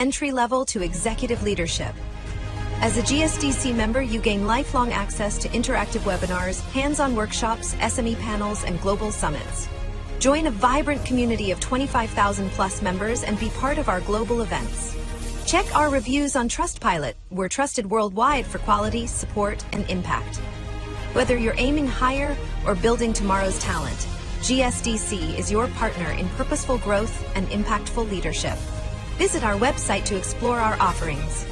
entry-level to executive leadership. As a GSDC member, you gain lifelong access to interactive webinars, hands-on workshops, SME panels, and global summits. Join a vibrant community of 25,000 plus members and be part of our global events. Check our reviews on Trustpilot. We're trusted worldwide for quality, support, and impact. Whether you're aiming higher or building tomorrow's talent, GSDC is your partner in purposeful growth and impactful leadership. Visit our website to explore our offerings.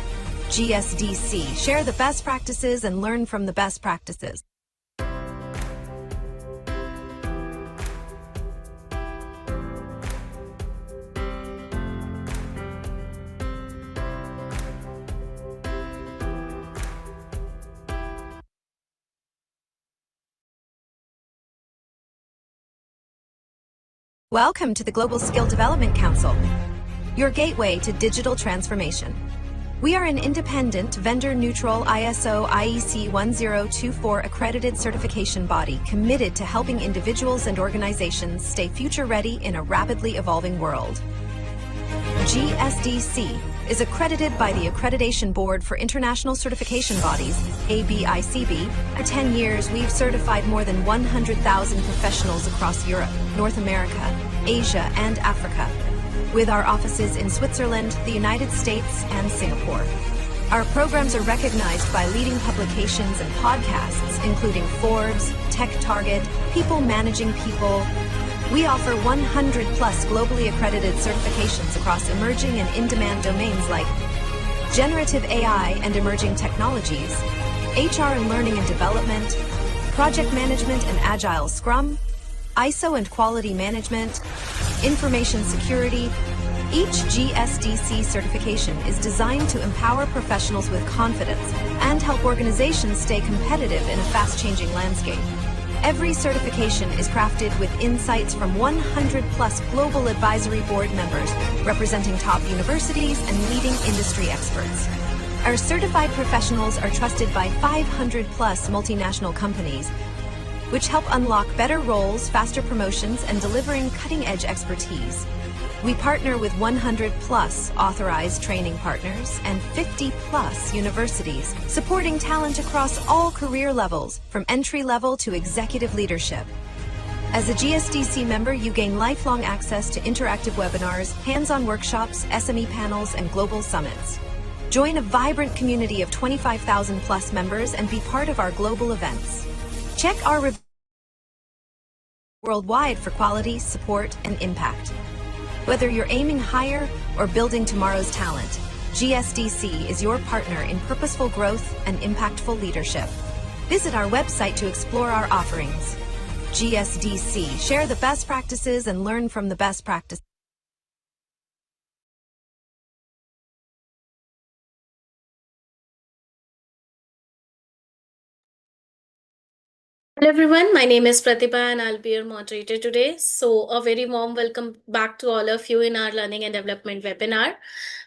GSDC, share the best practices and learn from the best practices. Welcome to the Global Skill Development Council, your gateway to digital transformation. We are an independent, vendor-neutral ISO IEC 1024 accredited certification body committed to helping individuals and organizations stay future-ready in a rapidly evolving world. GSDC is accredited by the Accreditation Board for International Certification Bodies, ABICB. For 10 years, we've certified more than 100,000 professionals across Europe, North America, Asia, and Africa, with our offices in Switzerland, the United States, and Singapore. Our programs are recognized by leading publications and podcasts, including Forbes, Tech Target, People Managing People. We offer 100 plus globally accredited certifications across emerging and in-demand domains like generative AI and emerging technologies, HR and learning and development, project management and agile Scrum, ISO and quality management, information security. Each GSDC certification is designed to empower professionals with confidence and help organizations stay competitive in a fast-changing landscape. Every certification is crafted with insights from 100 plus global advisory board members representing top universities and leading industry experts. Our certified professionals are trusted by 500 plus multinational companies, which help unlock better roles, faster promotions, and delivering cutting-edge expertise. We partner with 100 plus authorized training partners and 50 plus universities, supporting talent across all career levels, from entry-level to executive leadership. As a GSDC member, you gain lifelong access to interactive webinars, hands-on workshops, SME panels, and global summits. Join a vibrant community of 25,000 plus members and be part of our global events. Check our reviews worldwide for quality, support, and impact. Whether you're aiming higher or building tomorrow's talent, GSDC is your partner in purposeful growth and impactful leadership. Visit our website to explore our offerings. GSDC, share the best practices and learn from the best practices. Hello everyone, my name is Pratibha and I'll be your moderator today. So a very warm welcome back to all of you in our learning and development webinar.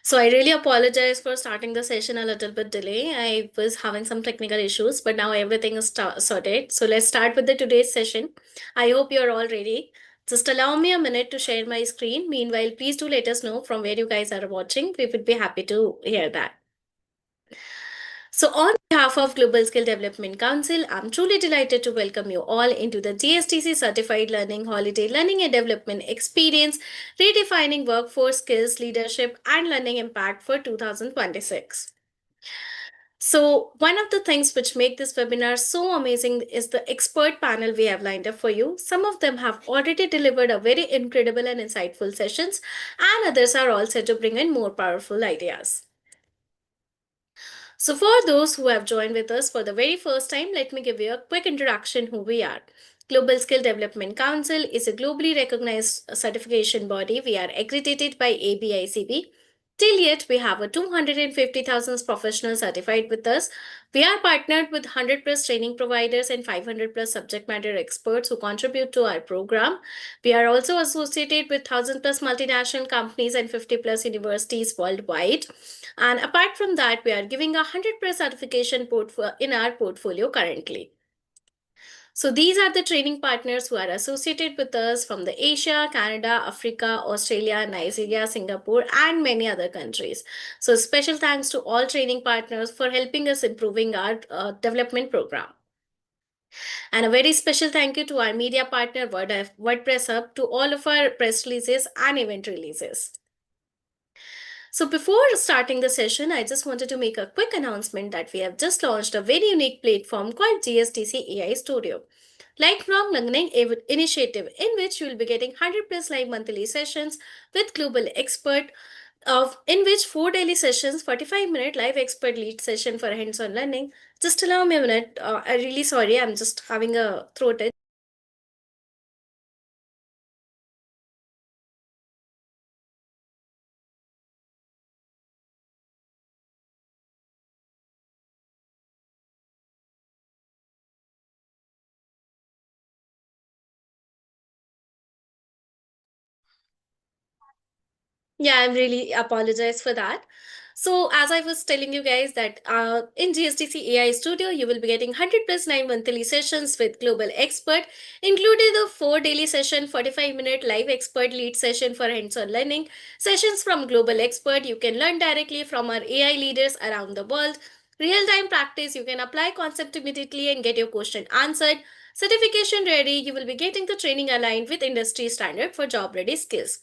So I really apologize for starting the session a little bit delay. I was having some technical issues, but now everything is sorted. So let's start with today's session. I hope you're all ready. Just allow me a minute to share my screen. Meanwhile, please do let us know from where you guys are watching. We would be happy to hear that. So on behalf of Global Skill Development Council, I'm truly delighted to welcome you all into the GSDC Certified Learning Holiday Learning and Development Experience, Redefining Workforce Skills, Leadership and Learning Impact for 2026. So one of the things which make this webinar so amazing is the expert panel we have lined up for you. Some of them have already delivered a very incredible and insightful sessions, and others are all set to bring in more powerful ideas. So for those who have joined with us for the very first time, let me give you a quick introduction who we are. Global Skill Development Council is a globally recognized certification body. We are accredited by ABICB. Till yet, we have a 250,000 professionals certified with us. We are partnered with 100 plus training providers and 500 plus subject matter experts who contribute to our program. We are also associated with 1,000 plus multinational companies and 50 plus universities worldwide. And apart from that, we are giving a 100 plus certification in our portfolio currently. So these are the training partners who are associated with us from the Asia, Canada, Africa, Australia, Nigeria, Singapore, and many other countries. So special thanks to all training partners for helping us improving our development program. And a very special thank you to our media partner WordPress Hub, to all of our press releases and event releases. So before starting the session, I just wanted to make a quick announcement that we have just launched a very unique platform called GSDC AI Studio. Lifelong Learning Initiative, in which you will be getting 100 plus live monthly sessions with global expert, of in which 4 daily sessions, 45-minute live expert lead session for hands-on learning. Just allow me a minute. I'm really sorry. I'm just having a throat itch. Yeah, I'm really apologize for that. So as I was telling you guys that in GSDC AI Studio, you will be getting 100 plus 9 monthly sessions with global expert, including the 4 daily session, 45-minute live expert lead session for hands-on learning, sessions from global expert. You can learn directly from our AI leaders around the world. Real-time practice, you can apply concept immediately and get your question answered. Certification ready, you will be getting the training aligned with industry standard for job-ready skills.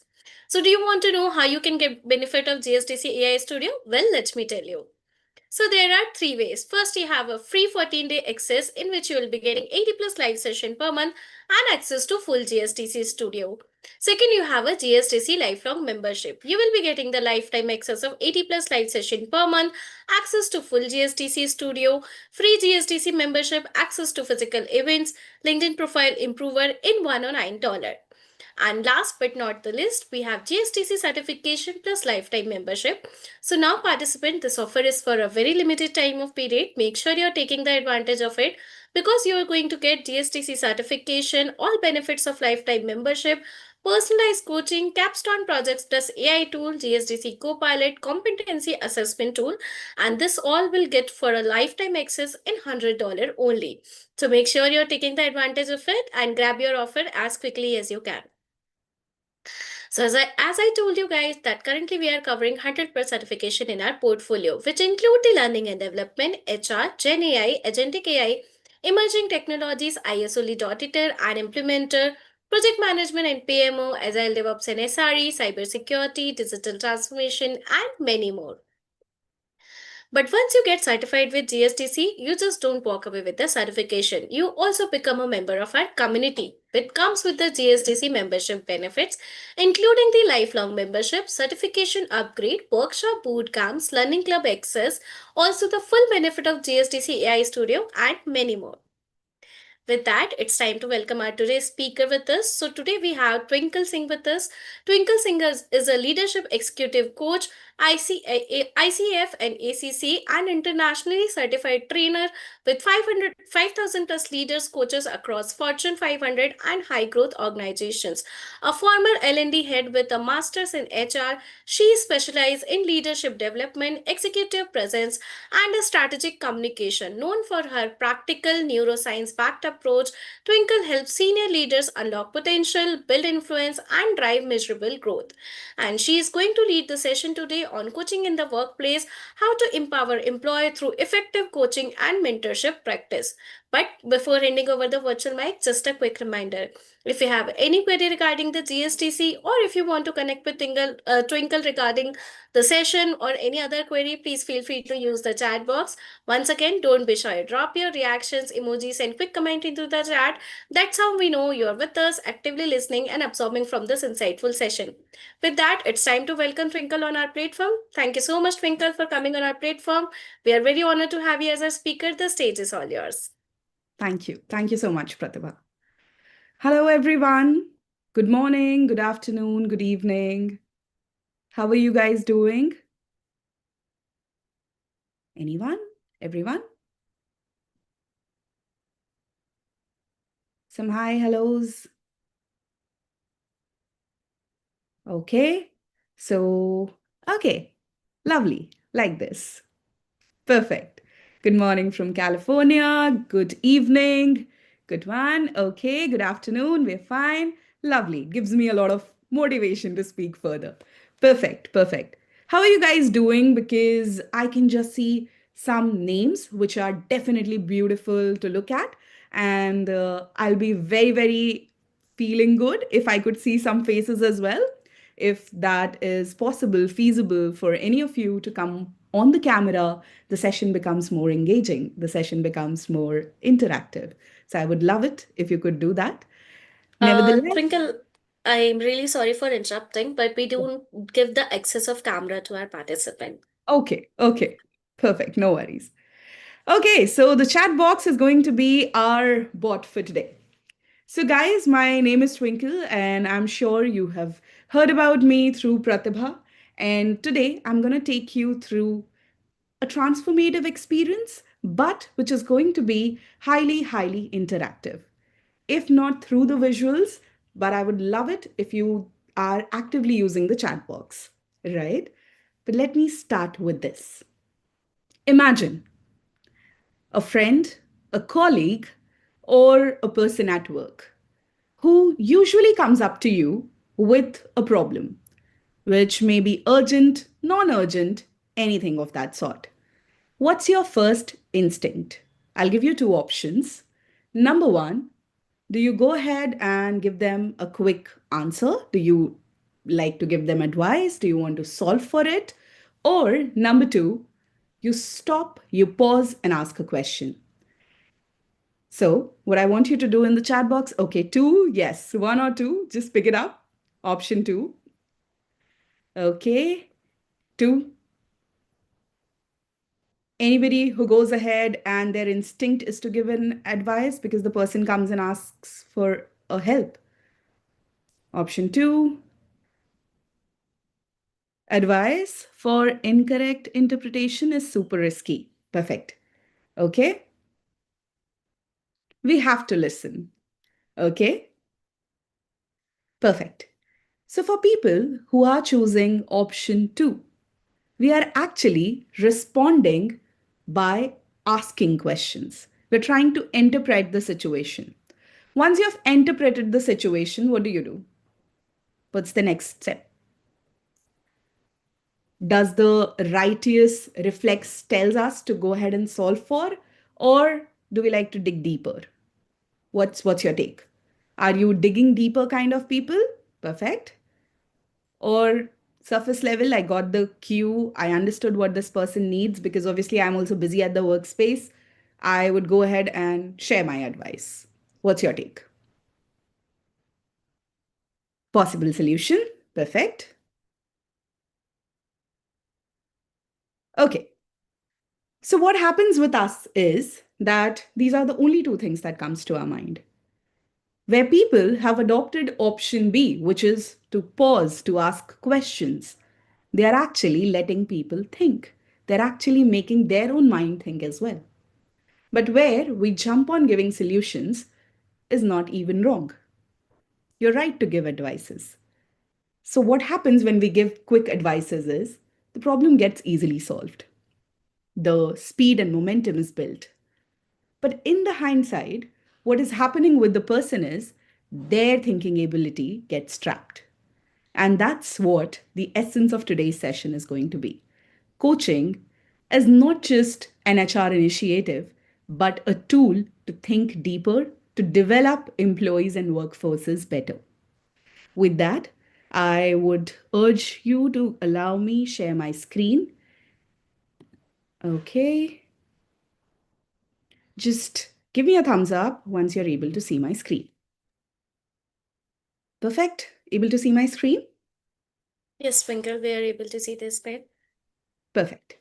So do you want to know how you can get benefit of GSDC AI Studio? Well, let me tell you. So there are three ways. First, you have a free 14-day access in which you will be getting 80 plus live session per month and access to full GSDC Studio. Second, you have a GSDC lifelong membership. You will be getting the lifetime access of 80 plus live session per month, access to full GSDC Studio, free GSDC membership, access to physical events, LinkedIn profile improver in $109. And last but not the least, we have GSTC certification plus lifetime membership. So now participant, this offer is for a very limited time of period. Make sure you're taking the advantage of it because you are going to get GSTC certification, all benefits of lifetime membership, personalized coaching, capstone projects plus AI tool, GSDC Copilot, competency assessment tool, and this all will get for a lifetime access in $100 only. So make sure you're taking the advantage of it and grab your offer as quickly as you can. So as I told you guys that currently we are covering 100+ certification in our portfolio, which include the learning and development, HR, Gen AI, Agentic AI, emerging technologies, ISO lead auditor and implementer, project management and PMO, Agile DevOps and SRE, cybersecurity, digital transformation, and many more. But once you get certified with GSTC, you just don't walk away with the certification. You also become a member of our community. It comes with the GSTC membership benefits, including the lifelong membership, certification upgrade, workshop boot camps, learning club access, also the full benefit of GSTC AI Studio, and many more. With that, it's time to welcome our today's speaker with us. So today we have Twinkle Singh with us. Twinkle Singh is a leadership executive coach, ICF and ACC, and internationally certified trainer with 5,000 plus leaders coaches across Fortune 500 and high growth organizations. A former L&D head with a master's in HR, she specializes in leadership development, executive presence, and a strategic communication. Known for her practical neuroscience backed approach, Twinkle helps senior leaders unlock potential, build influence, and drive measurable growth. And she is going to lead the session today on coaching in the workplace, how to empower employee through effective coaching and mentorship practice. But before handing over the virtual mic, just a quick reminder. If you have any query regarding the GSTC, or if you want to connect with Twinkle regarding the session or any other query, please feel free to use the chat box. Once again, don't be shy. Drop your reactions, emojis, and quick comment into the chat. That's how we know you're with us, actively listening and absorbing from this insightful session. With that, it's time to welcome Twinkle on our platform. Thank you so much, Twinkle, for coming on our platform. We are very honored to have you as a speaker. The stage is all yours. Thank you. Thank you so much, Pratibha. Hello, everyone. Good morning, good afternoon, good evening. How are you guys doing? Anyone? Everyone? Some hi, hellos. Okay. So, okay. Lovely. Like this. Perfect. Good morning from California. Good evening. Good one. Okay, good afternoon. We're fine. Lovely. Gives me a lot of motivation to speak further. Perfect, perfect. How are you guys doing? Because I can just see some names which are definitely beautiful to look at. And I'll be very, very feeling good if I could see some faces as well. If that is possible, feasible for any of you to come on the camera, the session becomes more engaging, the session becomes more interactive. So I would love it if you could do that. Nevertheless, Twinkle, I'm really sorry for interrupting, but we don't give the access of camera to our participant. okay, okay, perfect, no worries. Okay, so the chat box is going to be our bot for today. So, guys, my name is Twinkle, and I'm sure you have heard about me through Pratibha. And today I'm going to take you through a transformative experience, but which is going to be highly, highly interactive. If not through the visuals, but I would love it if you are actively using the chat box, right? But let me start with this. Imagine a friend, a colleague, or a person at work who usually comes up to you with a problem, which may be urgent, non urgent, anything of that sort. What's your first instinct? I'll give you two options. Number one, do you go ahead and give them a quick answer? Do you like to give them advice? Do you want to solve for it? Or number two, you stop, you pause, and ask a question. So, what I want you to do in the chat box, okay, two, yes, one or two, just pick it up. Option two. Okay, two. Anybody who goes ahead and their instinct is to give an advice because the person comes and asks for a help. Option two. Advice for incorrect interpretation is super risky. Perfect. Okay. We have to listen. Okay. Perfect. So, for people who are choosing option two, we are actually responding by asking questions. We're trying to interpret the situation. Once you have interpreted the situation, what do? What's the next step? Does the righteous reflex tells us to go ahead and solve for, or do we like to dig deeper? What's your take? Are you digging deeper kind of people? Perfect. Or surface level, I got the cue, I understood what this person needs because obviously I'm also busy at the workspace. I would go ahead and share my advice. What's your take? Possible solution. Perfect. Okay. So what happens with us is that these are the only two things that comes to our mind. Where people have adopted option B, which is to pause to ask questions, they are actually letting people think. They're actually making their own mind think as well. But where we jump on giving solutions is not even wrong. You're right to give advices. So, what happens when we give quick advices is the problem gets easily solved. The speed and momentum is built. But in the hindsight, what is happening with the person is their thinking ability gets trapped. And that's what the essence of today's session is going to be. Coaching is not just an HR initiative, but a tool to think deeper, to develop employees and workforces better. With that, I would urge you to allow me share my screen. Okay. Just give me a thumbs up once you're able to see my screen. Perfect. Able to see my screen? Yes, Twinkle, we are able to see this screen. Perfect.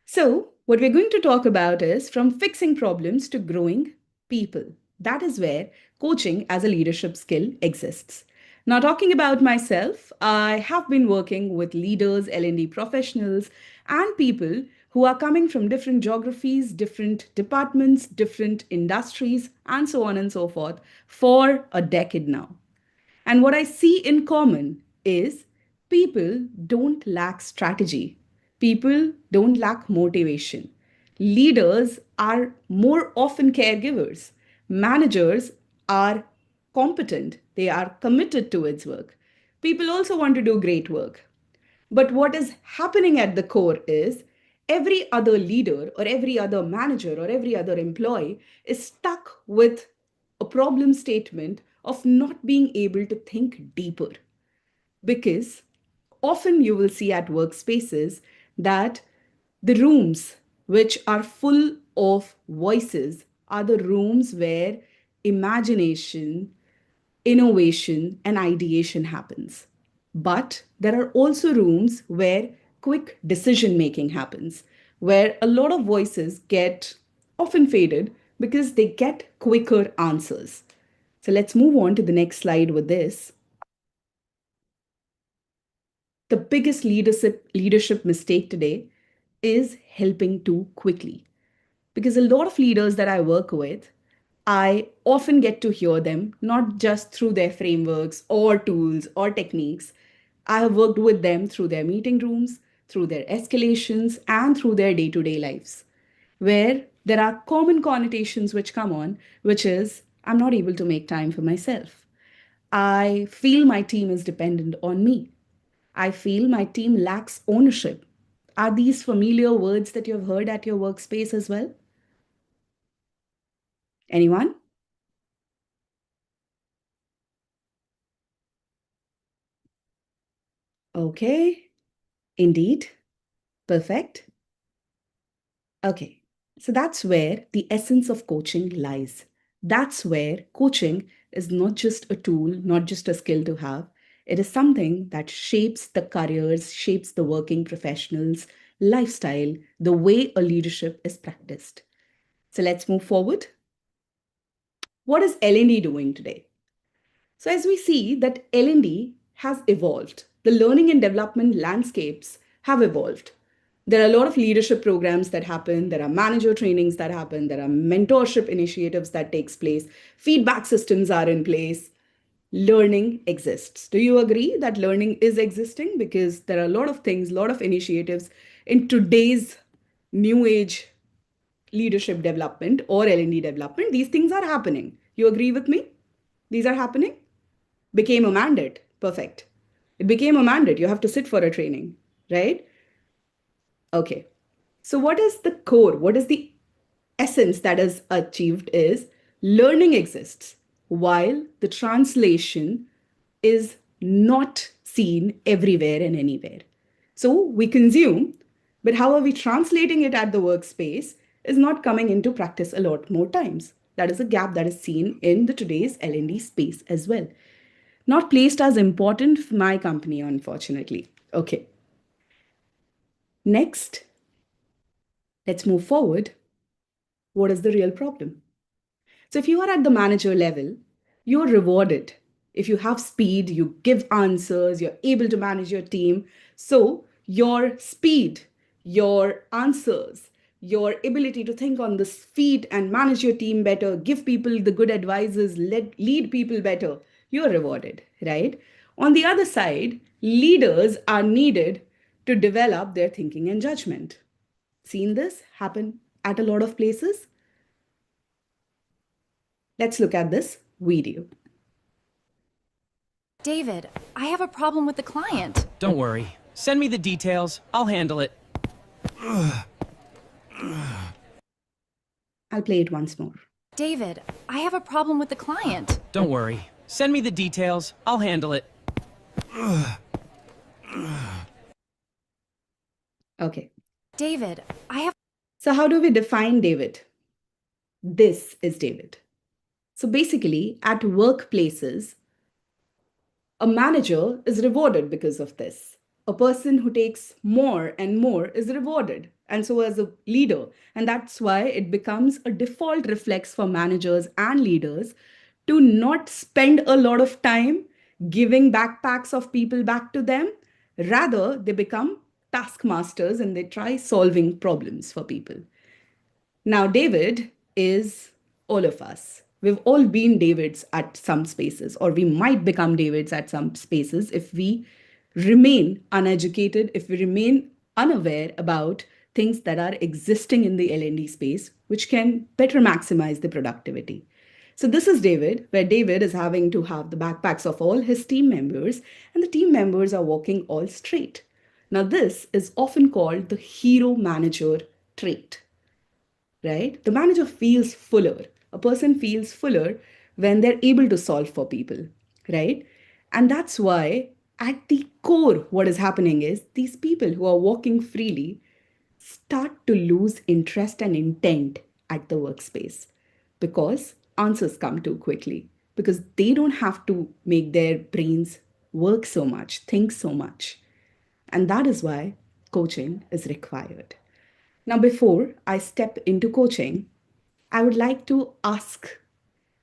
So, what we're going to talk about is from fixing problems to growing people. That is where coaching as a leadership skill exists. Now, talking about myself, I have been working with leaders, L&D professionals, and people who are coming from different geographies, different departments, different industries, and so on and so forth for a decade now. And what I see in common is people don't lack strategy. People don't lack motivation. Leaders are more often caregivers, Managers are competent, they are committed towards work. People also want to do great work. But what is happening at the core is every other leader or every other manager or every other employee is stuck with a problem statement of not being able to think deeper. Because often you will see at workspaces that the rooms which are full of voices are the rooms where imagination, innovation, and ideation happens. But there are also rooms where quick decision making happens, where a lot of voices get often faded because they get quicker answers. So let's move on to the next slide with this. The biggest leadership mistake today is helping too quickly. Because a lot of leaders that I work with, I often get to hear them not just through their frameworks or tools or techniques. I have worked with them through their meeting rooms, through their escalations, and through their day to day lives, where there are common connotations which come on, which is, I'm not able to make time for myself. I feel my team is dependent on me. I feel my team lacks ownership. Are these familiar words that you've heard at your workspace as well? Anyone? Okay, indeed. Perfect. Okay, so that's where the essence of coaching lies. That's where coaching is not just a tool, not just a skill to have. It is something that shapes the careers, shapes the working professionals' lifestyle, the way a leadership is practiced. So let's move forward. What is L&D doing today? So as we see that L&D has evolved, the learning and development landscapes have evolved. There are a lot of leadership programs that happen, there are manager trainings that happen, there are mentorship initiatives that takes place, feedback systems are in place. Learning exists. Do you agree that learning is existing? Because there are a lot of things, a lot of initiatives in today's new age leadership development or L&D development. These things are happening. You agree with me? These are happening? Became a mandate. Perfect. It became a mandate. You have to sit for a training, right? Okay. So, what is the core? What is the essence that is achieved is learning exists while the translation is not seen everywhere and anywhere. So, we consume, but how are we translating it at the workspace is not coming into practice a lot more times. That is a gap that is seen in the today's L&D space as well. Not placed as important for my company, unfortunately. Okay. Next, let's move forward. What is the real problem? So, if you are at the manager level, you're rewarded. If you have speed, you give answers, you're able to manage your team. So, your speed, your answers, your ability to think on the feet and manage your team better, give people the good advices, lead people better, you're rewarded, right? On the other side, leaders are needed to develop their thinking and judgment. Seen this happen at a lot of places? Let's look at this video. David, I have a problem with the client. Don't worry. Send me the details. I'll handle it. I'll play it once more. David, I have a problem with the client. Don't worry. Send me the details. I'll handle it. Okay. David, I have. So, how do we define David? This is David. So, basically, at workplaces, a manager is rewarded because of this. A person who takes more and more is rewarded, and so as a leader. And that's why it becomes a default reflex for managers and leaders to not spend a lot of time giving backpacks of people back to them. Rather, they become taskmasters and they try solving problems for people. Now, David is all of us. We've all been Davids at some spaces, or we might become Davids at some spaces if we remain uneducated, if we remain unaware about things that are existing in the L&D space, which can better maximize the productivity. So this is David, where David is having to have the backpacks of all his team members, and the team members are walking all straight. Now, this is often called the hero manager trait, right? The manager feels fuller. A person feels fuller when they're able to solve for people, right? And that's why, at the core, what is happening is these people who are walking freely start to lose interest and intent at the workspace because answers come too quickly, because they don't have to make their brains work so much, think so much. And that is why coaching is required. Now, before I step into coaching, I would like to ask,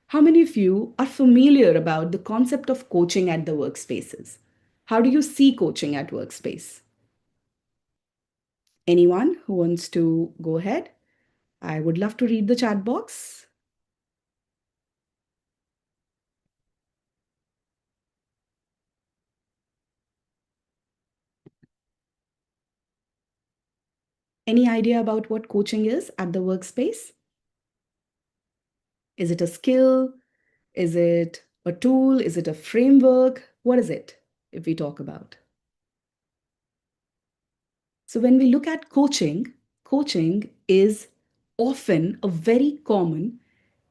how many of you are familiar about the concept of coaching at the workspaces? How do you see coaching at workspace? Anyone who wants to go ahead? I would love to read the chat box. Any idea about what coaching is at the workspace? Is it a skill? Is it a tool? Is it a framework? What is it, if we talk about? So when we look at coaching, coaching is often a very common,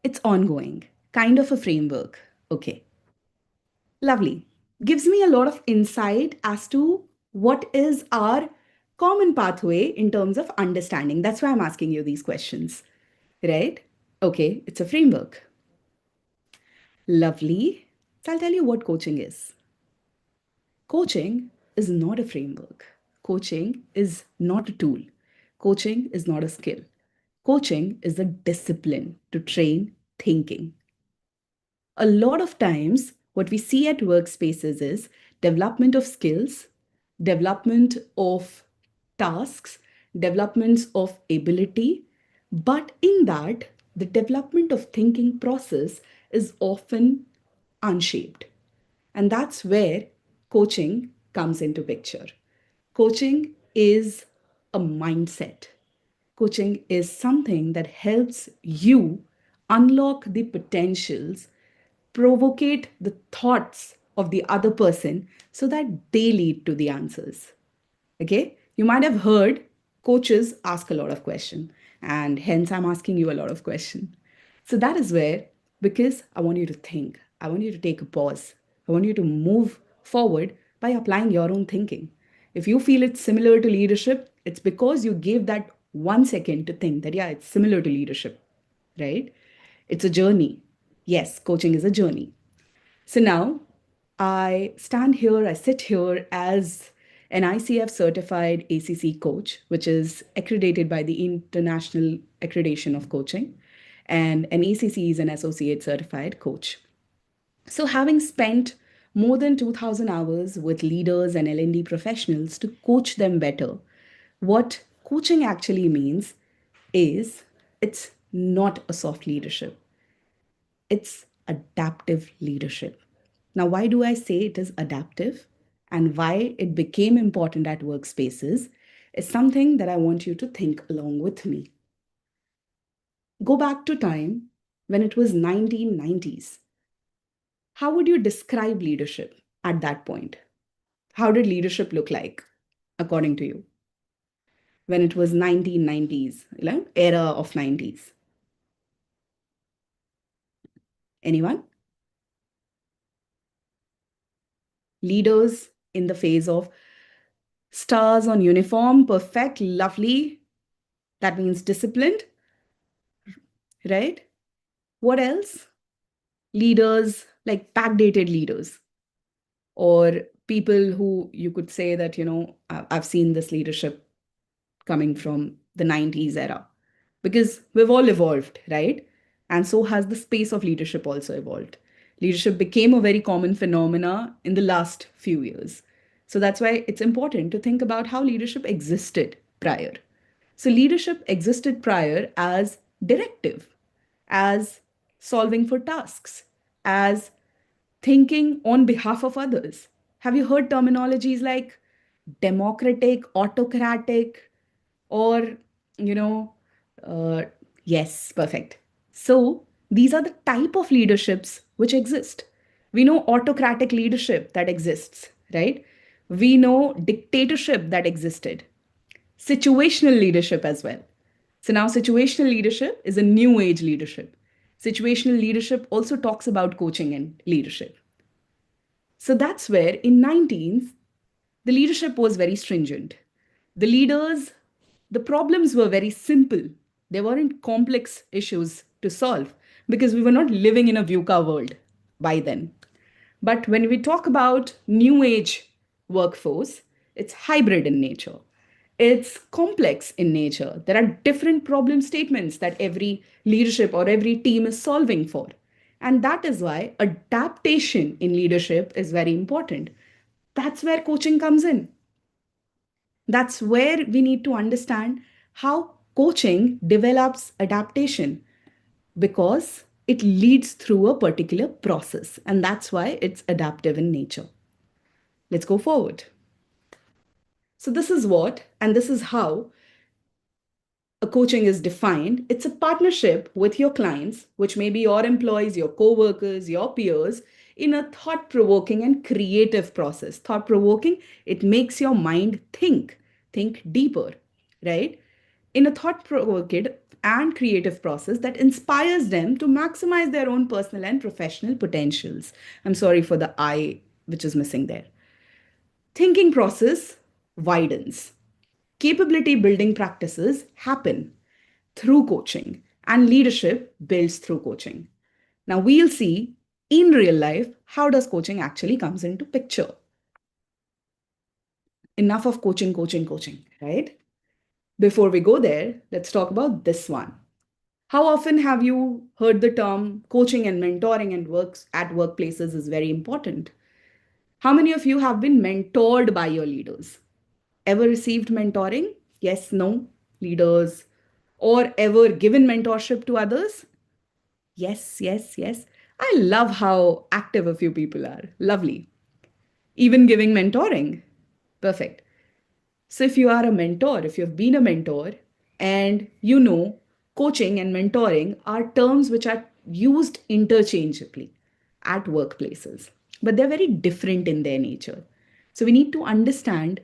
it's ongoing, kind of a framework. Okay, lovely. Gives me a lot of insight as to what is our common pathway in terms of understanding. That's why I'm asking you these questions, right? Okay, it's a framework. Lovely. So I'll tell you what coaching is. Coaching is not a framework. Coaching is not a tool. Coaching is not a skill. Coaching is a discipline to train thinking. A lot of times, what we see at workspaces is development of skills, development of tasks, developments of ability. But in that, the development of thinking process is often unshaped. And that's where coaching comes into picture. Coaching is a mindset. Coaching is something that helps you unlock the potentials, provocate the thoughts of the other person so that they lead to the answers. Okay, you might have heard coaches ask a lot of questions, and hence I'm asking you a lot of questions. So that is where, because I want you to think, I want you to take a pause, I want you to move forward by applying your own thinking. If you feel it's similar to leadership, it's because you gave that 1 second to think that, yeah, it's similar to leadership, right? It's a journey. Yes, coaching is a journey. So now I stand here, I sit here as an ICF certified ACC coach, which is accredited by the International Accreditation of Coaching, and an ACC is an associate certified coach. So, having spent more than 2,000 hours with leaders and L&D professionals to coach them better, what coaching actually means is it's not a soft leadership. It's adaptive leadership. Now, why do I say it is adaptive and why it became important at workspaces is something that I want you to think along with me. Go back to time when it was 1990s. How would you describe leadership at that point? How did leadership look like according to you when it was 1990s, era of 90s? Anyone? Leaders in the phase of stars on uniform, perfect, lovely. That means disciplined, right? What else? Leaders, like backdated leaders, or people who you could say that, I've seen this leadership coming from the 90s era, because we've all evolved, right? And so has the space of leadership also evolved. Leadership became a very common phenomena in the last few years. So that's why it's important to think about how leadership existed prior. So leadership existed prior as directive, as solving for tasks, as thinking on behalf of others. Have you heard terminologies like democratic, autocratic, or, you know, uh, yes, perfect. So These are the type of leaderships which exist. We know autocratic leadership that exists, right? We know dictatorship that existed, situational leadership as well. So now situational leadership is a new age leadership. Situational leadership also talks about coaching and leadership. So that's where in 19th, the leadership was very stringent. The leaders, the problems were very simple. There weren't complex issues to solve because we were not living in a VUCA world by then. But when we talk about new age workforce, it's hybrid in nature. It's complex in nature. There are different problem statements that every leadership or every team is solving for. And that is why adaptation in leadership is very important. That's where coaching comes in. That's where we need to understand how coaching develops adaptation because it leads through a particular process. And that's why it's adaptive in nature. Let's go forward. So, this is what, and this is how a coaching is defined. It's a partnership with your clients, which may be your employees, your co workers, your peers, in a thought provoking and creative process. Thought provoking, it makes your mind think deeper, right? In a thought provoking and creative process that inspires them to maximize their own personal and professional potentials. I'm sorry for the I which is missing there. Thinking process widens. Capability building practices happen through coaching, and leadership builds through coaching. Now we'll see in real life how does coaching actually comes into picture. Enough of coaching, right? Before we go there, let's talk about this one. How often have you heard the term coaching and mentoring and works at workplaces is very important? How many of you have been mentored by your leaders? Ever received mentoring? Yes, no, leaders. Or ever given mentorship to others? Yes, yes, yes. I love how active a few people are. Lovely. Even giving mentoring. Perfect. So, if you are a mentor, if you've been a mentor, and you know coaching and mentoring are terms which are used interchangeably at workplaces, but they're very different in their nature. So, we need to understand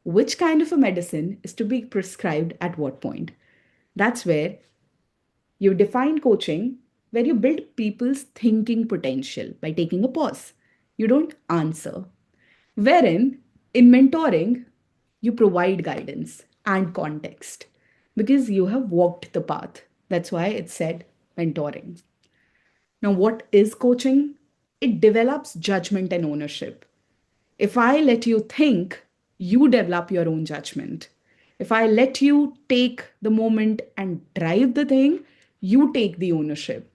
which kind of a medicine is to be prescribed at what point. That's where you define coaching, where you build people's thinking potential by taking a pause. You don't answer. Wherein, in mentoring, you provide guidance and context because you have walked the path. That's why it's said mentoring. Now, what is coaching? It develops judgment and ownership. If I let you think, you develop your own judgment. If I let you take the moment and drive the thing, you take the ownership.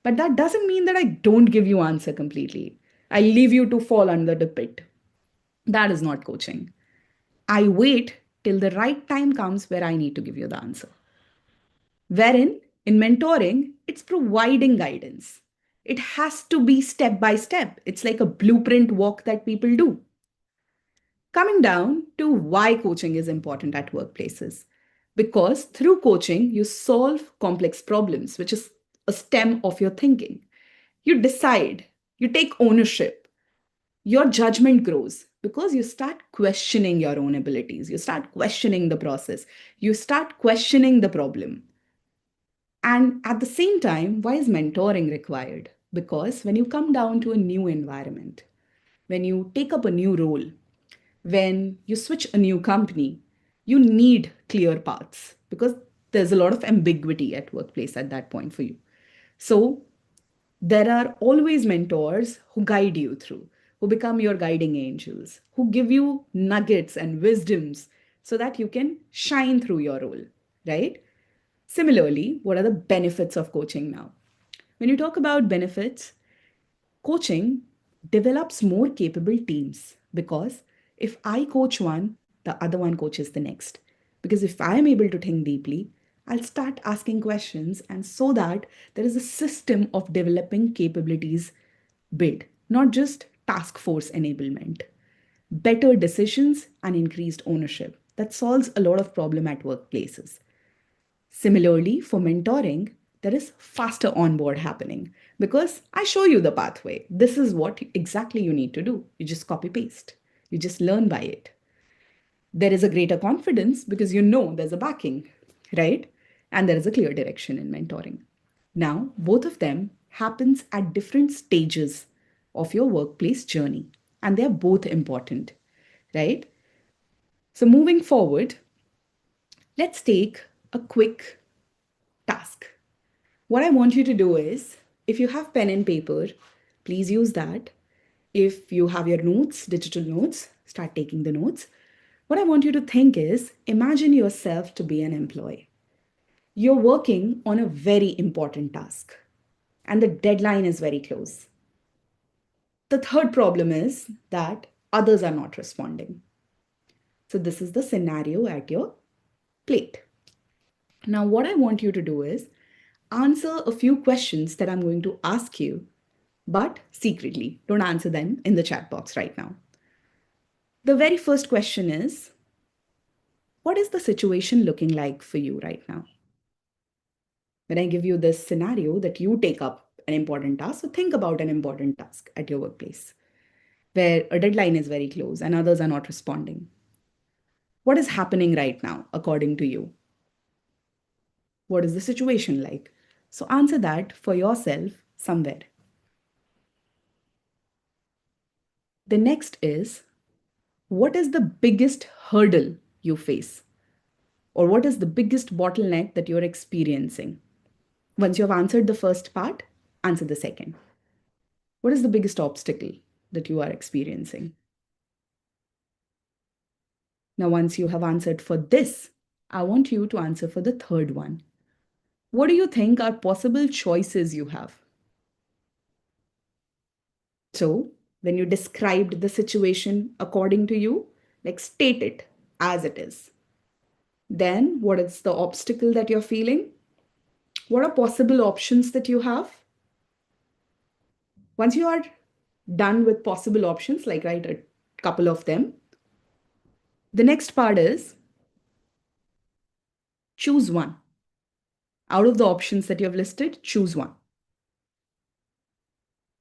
But that doesn't mean that I don't give you answer completely. I leave you to fall under the pit. That is not coaching. I wait till the right time comes where I need to give you the answer. Wherein, in mentoring, it's providing guidance. It has to be step by step. It's like a blueprint walk that people do. Coming down to why coaching is important at workplaces. Because through coaching, you solve complex problems, which is a stem of your thinking. You decide, you take ownership, your judgment grows because you start questioning your own abilities. You start questioning the process. You start questioning the problem. And at the same time, why is mentoring required? Because when you come down to a new environment, when you take up a new role, when you switch a new company, you need clear paths because there's a lot of ambiguity at workplace at that point for you. So there are always mentors who guide you through, who become your guiding angels, who give you nuggets and wisdoms so that you can shine through your role, right? Similarly, what are the benefits of coaching now? When you talk about benefits, coaching develops more capable teams because if I coach one, the other one coaches the next. Because if I am able to think deeply, I'll start asking questions, and so that there is a system of developing capabilities built, not just task force enablement. Better decisions and increased ownership. That solves a lot of problem at workplaces. Similarly, for mentoring, there is faster onboard happening because I show you the pathway. This is what exactly you need to do. You just copy paste, you just learn by it. There is a greater confidence because you know there's a backing, right? And there is a clear direction in mentoring. Now, both of them happens at different stages of your workplace journey, and they are both important, right? So, moving forward, let's take a quick task. What I want you to do is, if you have pen and paper, please use that. If you have your notes, digital notes, start taking the notes. What I want you to think is, imagine yourself to be an employee. You're working on a very important task, and the deadline is very close. The third problem is that others are not responding. So, this is the scenario at your plate. Now, what I want you to do is answer a few questions that I'm going to ask you, but secretly. Don't answer them in the chat box right now. The very first question is, what is the situation looking like for you right now? When I give you this scenario that you take up an important task, so think about an important task at your workplace where a deadline is very close and others are not responding. What is happening right now, according to you? What is the situation like? So answer that for yourself somewhere. The next is, what is the biggest hurdle you face? Or what is the biggest bottleneck that you're experiencing? Once you have answered the first part, answer the second. What is the biggest obstacle that you are experiencing? Now, once you have answered for this, I want you to answer for the third one. What do you think are possible choices you have? So, when you described the situation according to you, like state it as it is. Then, what is the obstacle that you're feeling? What are possible options that you have? Once you are done with possible options, like write a couple of them, the next part is choose one. Out of the options that you have listed, choose one.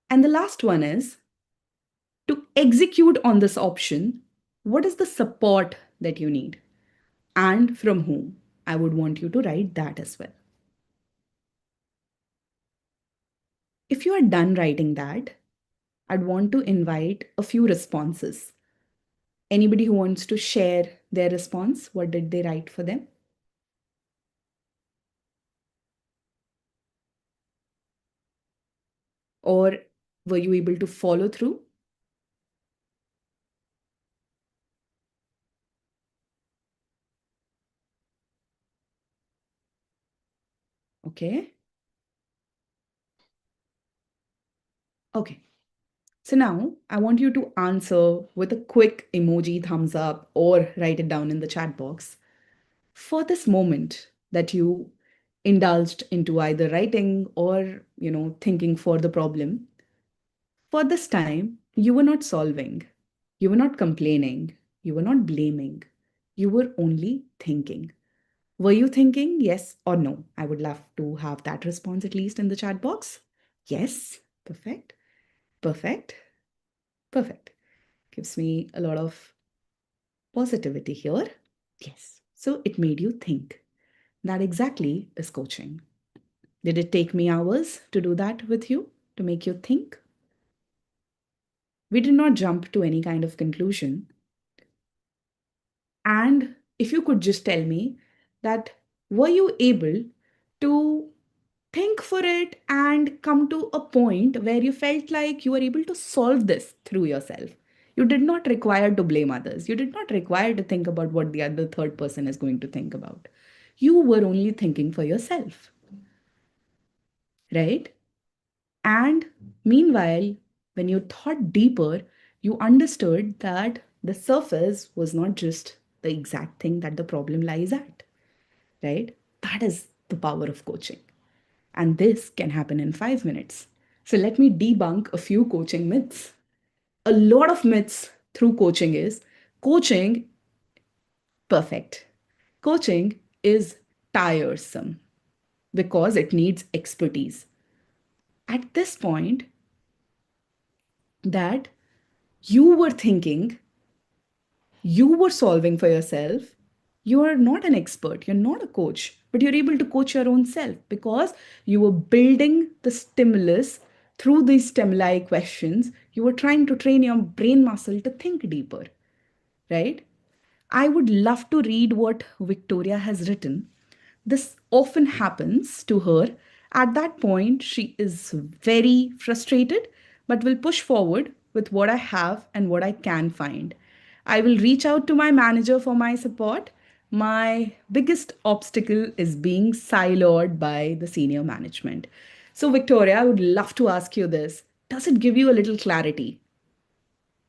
And the last one is to execute on this option, what is the support that you need and from whom? I would want you to write that as well. If you are done writing that, I'd want to invite a few responses. Anybody who wants to share their response, what did they write for them? Or were you able to follow through? Okay. Okay. So now I want you to answer with a quick emoji thumbs up or write it down in the chat box for this moment that you indulged into either writing or thinking for the problem. For this time, you were not solving, you were not complaining, you were not blaming, you were only thinking. Were you thinking yes or no? I would love to have that response at least in the chat box. Yes. Perfect. Perfect. Perfect. Gives me a lot of positivity here. Yes. So it made you think. That exactly is coaching. Did it take me hours to do that with you, to make you think? We did not jump to any kind of conclusion. And if you could just tell me that, were you able to think for it and come to a point where you felt like you were able to solve this through yourself? You did not require to blame others. You did not require to think about what the other third person is going to think about. You were only thinking for yourself, right? And meanwhile, when you thought deeper, you understood that the surface was not just the exact thing that the problem lies at, right? That is the power of coaching. And this can happen in 5 minutes. So let me debunk a few coaching myths. A lot of myths through coaching is coaching, perfect. Coaching is tiresome. because it needs expertise. At this point, that you were thinking, you were solving for yourself, you are not an expert, you're not a coach, but you're able to coach your own self because you were building the stimulus through these stimuli questions. You were trying to train your brain muscle to think deeper, right? I would love to read what Victoria has written. This often happens to her. At that point, she is very frustrated, but will push forward with what I have and what I can find. I will reach out to my manager for my support. My biggest obstacle is being siloed by the senior management. So, Victoria, I would love to ask you this. Does it give you a little clarity?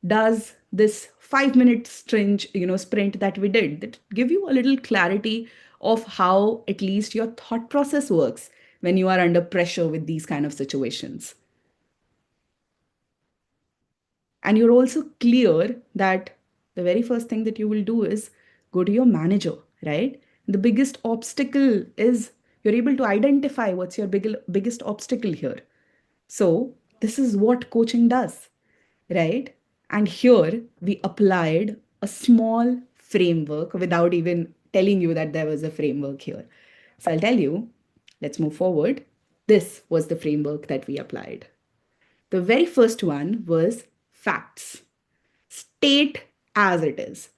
Does this 5 minute sprint that we did give you a little clarity of how at least your thought process works when you are under pressure with these kind of situations? And you're also clear that the very first thing that you will do is go to your manager, right? The biggest obstacle is you're able to identify what's your biggest obstacle here. So, this is what coaching does, right? And here we applied a small framework without even telling you that there was a framework here. So, I'll tell you, let's move forward. This was the framework that we applied. The very first one was facts. State as it is.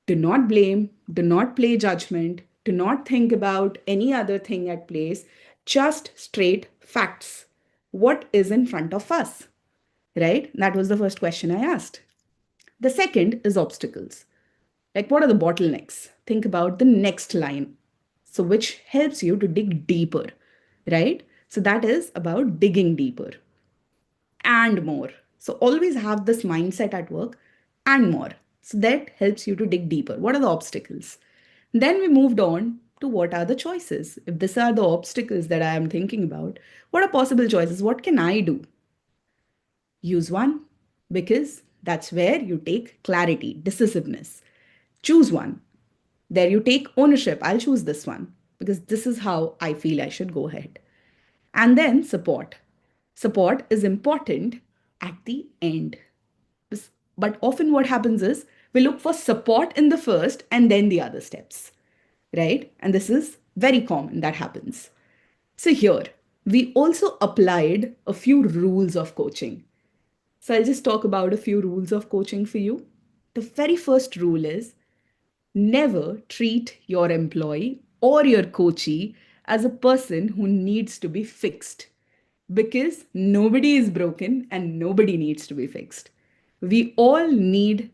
Do not blame, do not play judgment, do not think about any other thing at place, just straight facts. What is in front of us? Right? That was the first question I asked. The second is obstacles. Like, what are the bottlenecks? Think about the next line. So, which helps you to dig deeper, right? So, that is about digging deeper and more. So, always have this mindset at work and more. So, that helps you to dig deeper. What are the obstacles? Then we moved on to what are the choices. If these are the obstacles that I am thinking about, what are possible choices? What can I do? Use one because that's where you take clarity, decisiveness. Choose one. There you take ownership. I'll choose this one because this is how I feel I should go ahead. And then support. Support is important at the end. But often what happens is we look for support in the first and then the other steps, right? And this is very common that happens. So here, we also applied a few rules of coaching. So I'll just talk about a few rules of coaching for you. The very first rule is never treat your employee or your coachee as a person who needs to be fixed because nobody is broken and nobody needs to be fixed. We all need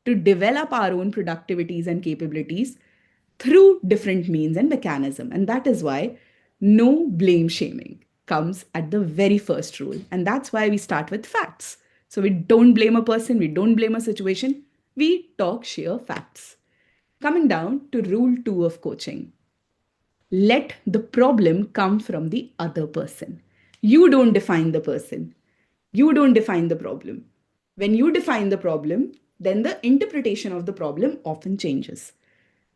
to develop our own productivities and capabilities through different means and mechanism. And that is why no blame shaming comes at the very first rule. And that's why we start with facts. So we don't blame a person, we don't blame a situation, we talk sheer facts. Coming down to rule 2 of coaching. Let the problem come from the other person. You don't define the person. You don't define the problem. When you define the problem, then the interpretation of the problem often changes.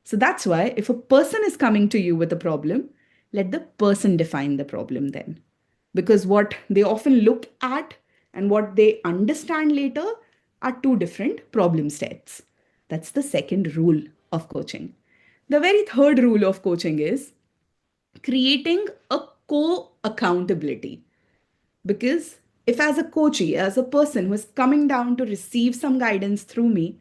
So that's why if a person is coming to you with a problem, let the person define the problem then. Because what they often look at and what they understand later are two different problem sets. That's the second rule of coaching. The very third rule of coaching is creating a co-accountability. Because if as a coachee, as a person who is coming down to receive some guidance through me,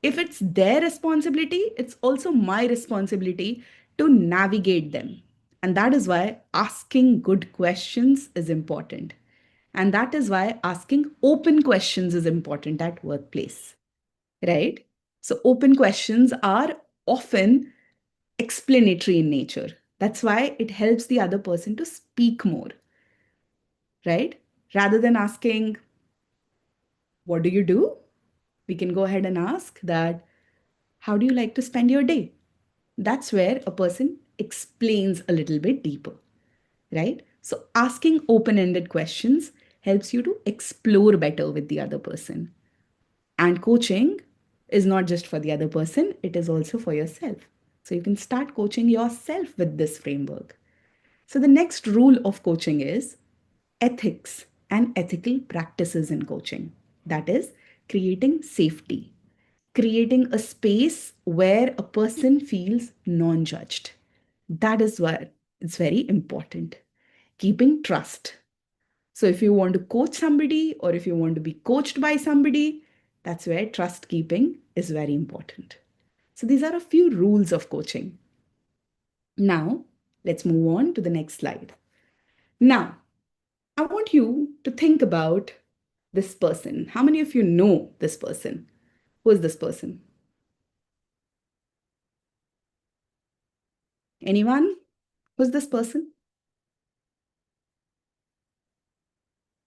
if it's their responsibility, it's also my responsibility to navigate them. And that is why asking good questions is important. And that is why asking open questions is important at workplace, right? So open questions are often explanatory in nature. That's why it helps the other person to speak more, right? Rather than asking, what do you do? We can go ahead and ask that, how do you like to spend your day? That's where a person explains a little bit deeper, right? So asking open-ended questions helps you to explore better with the other person. And coaching is not just for the other person, it is also for yourself. So you can start coaching yourself with this framework. So the next rule of coaching is ethics and ethical practices in coaching. That is, creating safety, creating a space where a person feels non judged. That is why it's very important. Keeping trust. So, if you want to coach somebody or if you want to be coached by somebody, that's where trust keeping is very important. So, these are a few rules of coaching. Now, let's move on to the next slide. Now, I want you to think about this person. How many of you know this person? Who is this person? Anyone? Who's this person?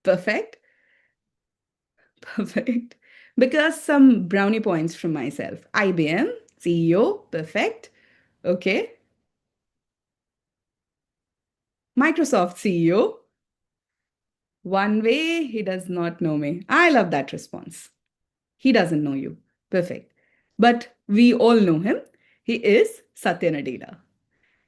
Perfect. Perfect. Because some brownie points from myself. IBM, CEO, perfect. Okay. Microsoft CEO, one way, he does not know me. I love that response. He doesn't know you. Perfect. But we all know him. He is Satya Nadella.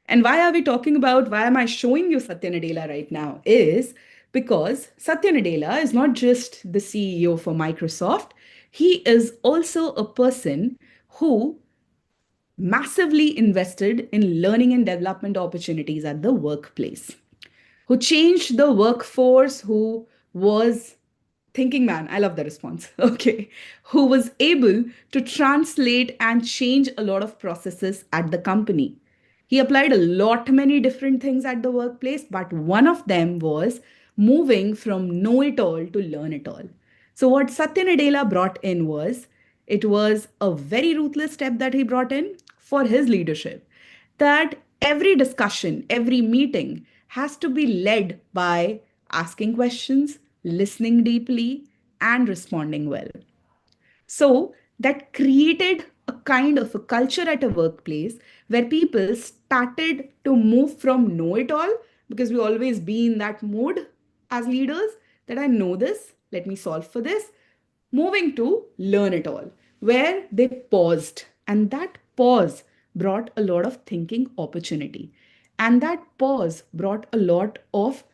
And why are we talking about, why am I showing you Satya Nadella right now? Is because Satya Nadella is not just the CEO for Microsoft, he is also a person who massively invested in learning and development opportunities at the workplace, who changed the workforce, who was thinking man, I love the response. Okay. Who was able to translate and change a lot of processes at the company. He applied a lot many different things at the workplace, but one of them was moving from know it all to learn it all. So what Satya Nadella brought in was, it was a very ruthless step that he brought in for his leadership, that every discussion, every meeting has to be led by asking questions, listening deeply, and responding well. So that created a kind of a culture at a workplace where people started to move from know it all, because we always be in that mode as leaders that I know this, let me solve for this, moving to learn it all, where they paused. And that pause brought a lot of thinking opportunity. And that pause brought a lot of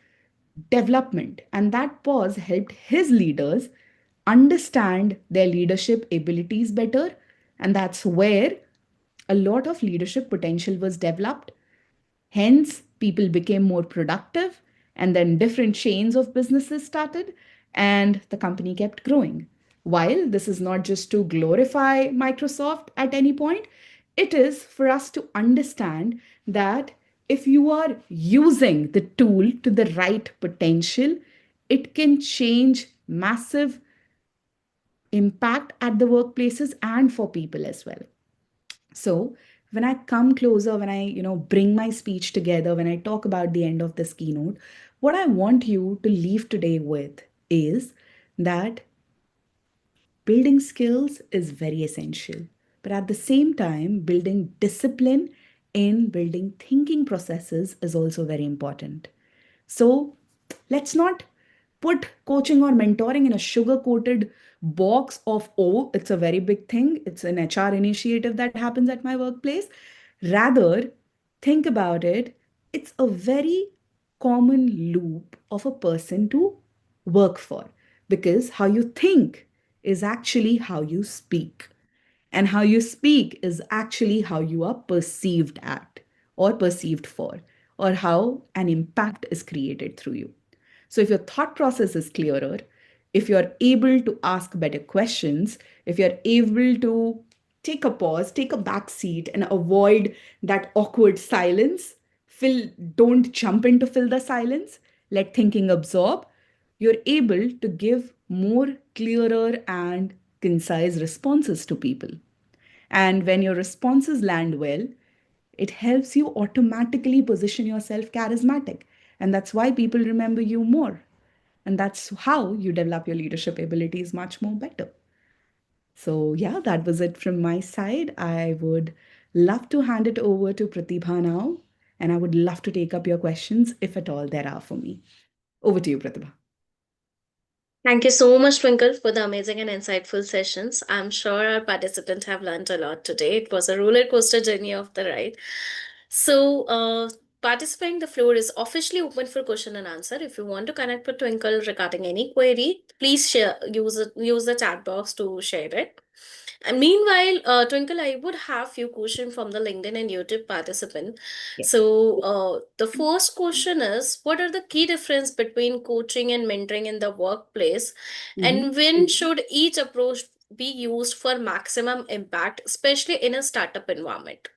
development. And that pause helped his leaders understand their leadership abilities better. And that's where a lot of leadership potential was developed. Hence, people became more productive, and then different chains of businesses started, and the company kept growing. While this is not just to glorify Microsoft at any point, it is for us to understand that if you are using the tool to the right potential, it can change massive impact at the workplaces and for people as well. So when I come closer, when I, bring my speech together, when I talk about the end of this keynote, what I want you to leave today with is that building skills is very essential. But at the same time, building discipline in building thinking processes is also very important. So let's not put coaching or mentoring in a sugar coated box of, oh, it's a very big thing. It's an HR initiative that happens at my workplace. Rather, think about it. It's a very common loop of a person to work for, because how you think is actually how you speak. And how you speak is actually how you are perceived at or perceived for, or how an impact is created through you. So, if your thought process is clearer, if you're able to ask better questions, if you're able to take a pause, take a back seat, and avoid that awkward silence, don't jump in to fill the silence, let thinking absorb, you're able to give more clearer and concise responses to people. And when your responses land well, it helps you automatically position yourself charismatic. And that's why people remember you more. And that's how you develop your leadership abilities much more better. So, yeah, that was it from my side. I would love to hand it over to Pratibha now. And I would love to take up your questions if at all there are for me. Over to you, Pratibha. Thank you so much, Twinkle, for the amazing and insightful sessions. I'm sure our participants have learned a lot today. It was a roller coaster journey of the ride. So, participant, the floor is officially open for question and answer. If you want to connect with Twinkle regarding any query, please use the chat box to share it. And meanwhile, Twinkle, I would have few questions from the LinkedIn and YouTube participant. Yes. So, the first question is, what are the key difference between coaching and mentoring in the workplace, and when should each approach be used for maximum impact, especially in a startup environment?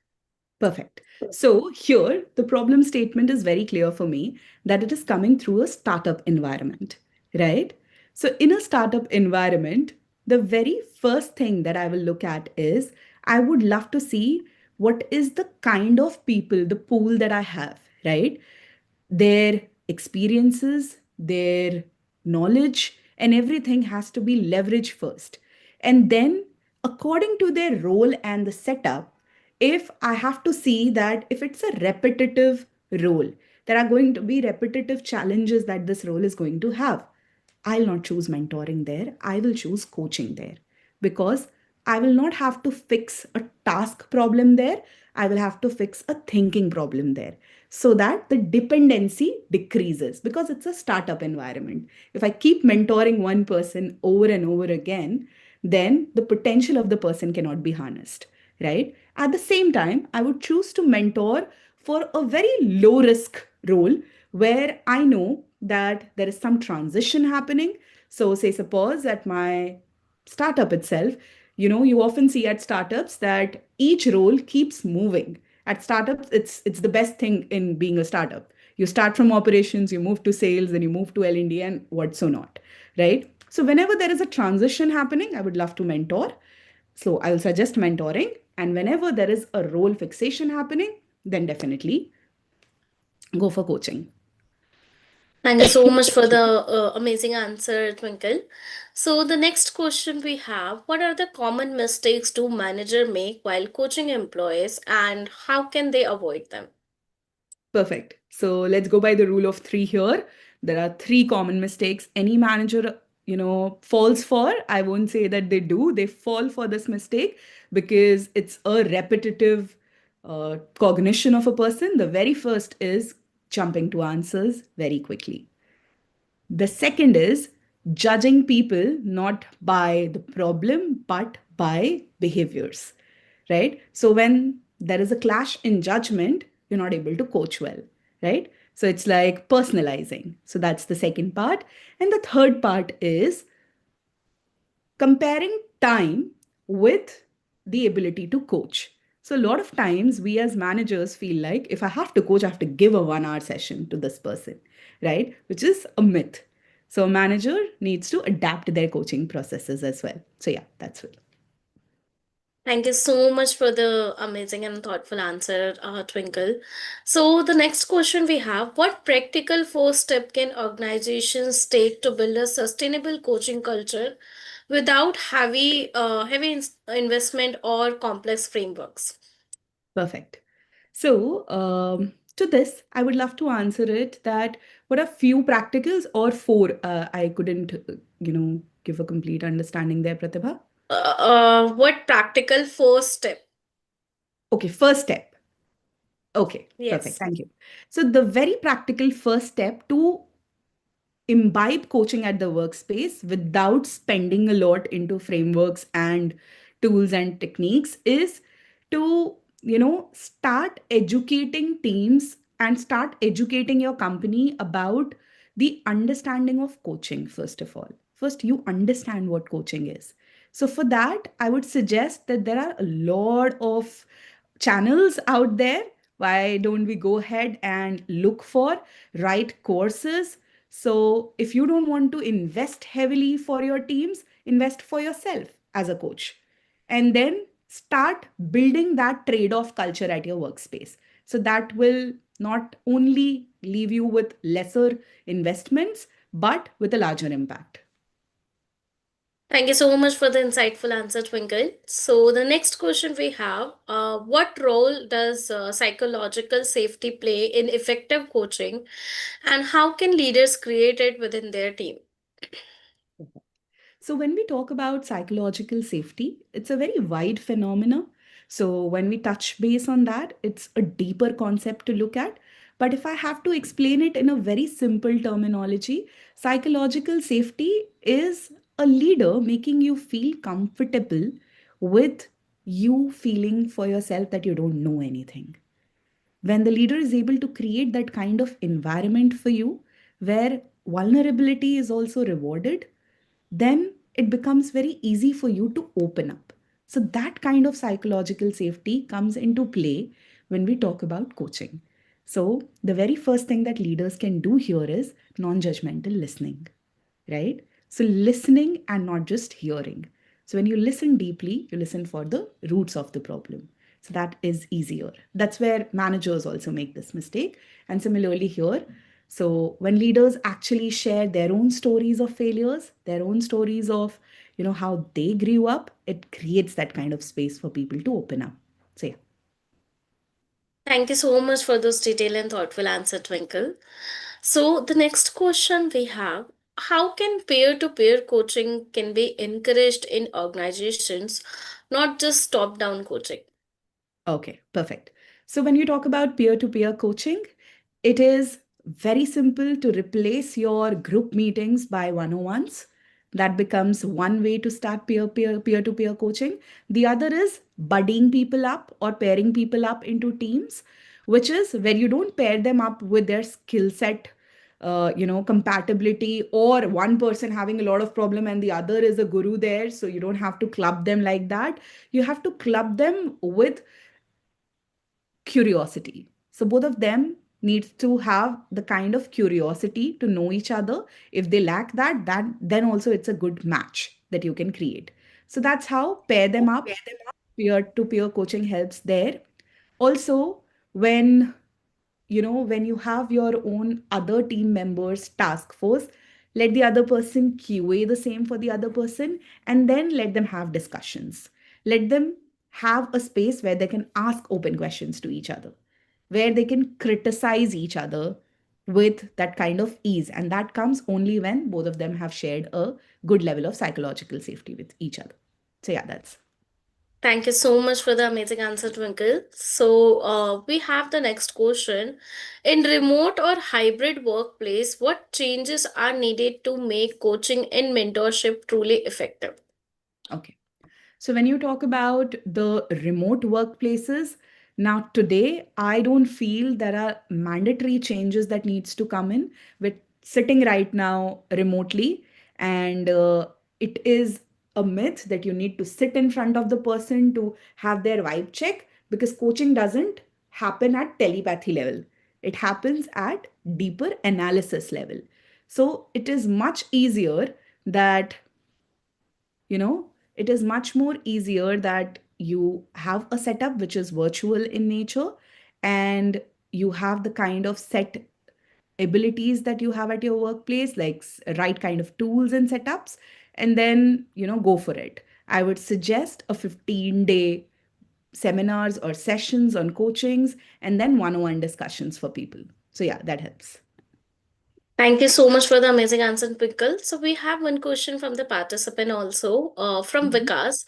Perfect. So here, the problem statement is very clear for me that it is coming through a startup environment, right? So in a startup environment, the very first thing that I will look at is I would love to see what is the kind of people, the pool that I have, right? Their experiences, their knowledge, and everything has to be leveraged first. And then, according to their role and the setup, if I have to see that if it's a repetitive role, there are going to be repetitive challenges that this role is going to have. I'll not choose mentoring there. I will choose coaching there because I will not have to fix a task problem there. I will have to fix a thinking problem there so that the dependency decreases because it's a startup environment. If I keep mentoring one person over and over again, then the potential of the person cannot be harnessed, right? At the same time, I would choose to mentor for a very low risk role where I know that there is some transition happening. So, say, suppose at my startup itself, you often see at startups that each role keeps moving. At startups, it's the best thing in being a startup. You start from operations, you move to sales, then you move to L&D and what so not, right? So whenever there is a transition happening, I would love to mentor. So I will suggest mentoring. And whenever there is a role fixation happening, then definitely go for coaching. Thank you so much for the amazing answer, Twinkle. So the next question we have, what are the common mistakes do manager make while coaching employees, and how can they avoid them? Perfect. So let's go by the rule of three here. There are three common mistakes any manager, falls for. I won't say that they do. They fall for this mistake because it's a repetitive cognition of a person. The very first is jumping to answers very quickly. The second is judging people not by the problem, but by behaviors, right? So when there is a clash in judgment, you're not able to coach well, right? So it's like personalizing. So that's the second part. And the third part is comparing time with the ability to coach. So, a lot of times we as managers feel like if I have to coach, I have to give a 1 hour session to this person, right? Which is a myth. So, a manager needs to adapt their coaching processes as well. So, yeah, that's it. Thank you so much for the amazing and thoughtful answer, Twinkle. So the next question we have, what practical first step can organizations take to build a sustainable coaching culture without heavy investment or complex frameworks? Perfect. So, to this, I would love to answer it that what are few practicals or four? I couldn't, give a complete understanding there, Pratibha. What practical first step? Okay, first step. Okay, perfect. Yes. Thank you. So, the very practical first step to imbibe coaching at the workspace without spending a lot into frameworks and tools and techniques is to start educating teams and start educating your company about the understanding of coaching. First you understand what coaching is. So for that I would suggest that there are a lot of channels out there. Why don't we go ahead and look for right courses? So if you don't want to invest heavily for your teams, invest for yourself as a coach. And then start building that trade off culture at your workspace. So that will not only leave you with lesser investments, but with a larger impact. Thank you so much for the insightful answer, Twinkle. So the next question we have, what role does psychological safety play in effective coaching, and how can leaders create it within their team? So when we talk about psychological safety, it's a very wide phenomena. So when we touch base on that, it's a deeper concept to look at. But if I have to explain it in a very simple terminology, psychological safety is a leader making you feel comfortable with you feeling for yourself that you don't know anything. When the leader is able to create that kind of environment for you where vulnerability is also rewarded, then it becomes very easy for you to open up. So, that kind of psychological safety comes into play when we talk about coaching. So, the very first thing that leaders can do here is non judgmental listening, right? So, listening and not just hearing. So, when you listen deeply, you listen for the roots of the problem. So, that is easier. That's where managers also make this mistake. And similarly, here, so when leaders actually share their own stories of failures, their own stories of, how they grew up, it creates that kind of space for people to open up. So, yeah. Thank you so much for this detailed and thoughtful answer, Twinkle. So the next question we have, how can peer-to-peer coaching can be encouraged in organizations, not just top-down coaching? Okay, perfect. So when you talk about peer-to-peer coaching, it is very simple to replace your group meetings by one-on-ones. That becomes one way to start peer-to-peer coaching. The other is buddying people up or pairing people up into teams, which is where you don't pair them up with their skill set, compatibility, or one person having a lot of problem and the other is a guru there. So you don't have to club them like that. You have to club them with curiosity. So both of them need to have the kind of curiosity to know each other. If they lack that then also it's a good match that you can create. So that's how pair them up. Peer to peer coaching helps there. Also, when when you have your own other team members task force, let the other person QA the same for the other person, and then let them have discussions. Let them have a space where they can ask open questions to each other, where they can criticize each other with that kind of ease. And that comes only when both of them have shared a good level of psychological safety with each other. So yeah, that's Thank you so much for the amazing answer, Twinkle. So we have the next question. In remote or hybrid workplace, what changes are needed to make coaching and mentorship truly effective? okay. So when you talk about the remote workplaces, now today I don't feel there are mandatory changes that needs to come in. With sitting right now remotely, and it is a myth that you need to sit in front of the person to have their vibe check, because coaching doesn't happen at telepathy level. It happens at deeper analysis level. So it is much easier that it is much more easier that you have a setup which is virtual in nature, and you have the kind of set abilities that you have at your workplace, like right kind of tools and setups, and then go for it. I would suggest a 15-day seminars or sessions on coachings, and then one-on-one discussions for people. So yeah, that helps. Thank you so much for the amazing answer, Twinkle. So we have one question from the participant also, from Mhm. Vikas.